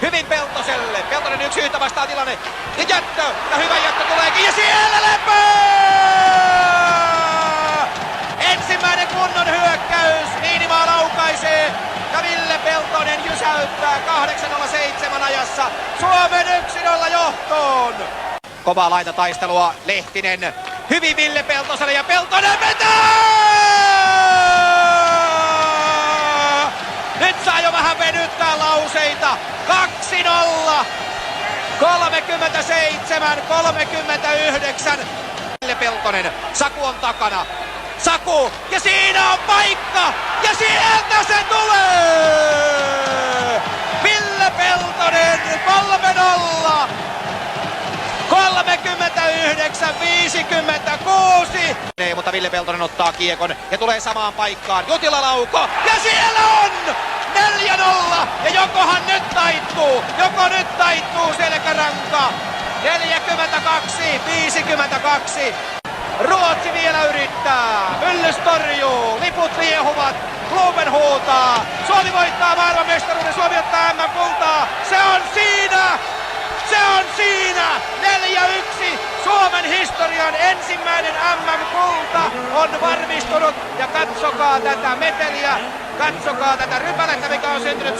Hyvin Peltoselle. Peltonen 1-1 vastaan tilanne. Ja jättö. Ja hyvä jättö tuleekin. Ja siellä Lepö! Ensimmäinen kunnon hyökkäys. Niinimaa laukaisee. Ja Ville Peltonen jysäyttää 8:07 ajassa Suomen 1-0 johtoon. Kovaa laitataistelua. Lehtinen. Hyvin Ville Peltoselle ja Peltonen vetää! Nyt saa jo vähän venyttää lauseita. 2-0. 37-39. Ville Peltonen. Saku on takana. Saku. Ja siinä on paikka. Ja sieltä se tulee. Ville Peltonen 3-0. 39-56. Mutta Ville Peltonen ottaa kiekon ja tulee samaan paikkaan. Jutila lauko ja siellä on 4-0. Ja jokohan nyt taittuu. Joko nyt taittuu selkäranka. 42-52. Ruotsi vielä yrittää. Myllys torjuu. Liput liehuvat. Kluben huutaa. Suomi voittaa maailmanmestaruuden. Suomi ottaa MM-kultaa. Se on siinä. Se on siinä! 4-1! Suomen historian ensimmäinen MM-kulta on varmistunut. Ja katsokaa tätä meteliä, katsokaa tätä rypälettä, mikä on syntynyt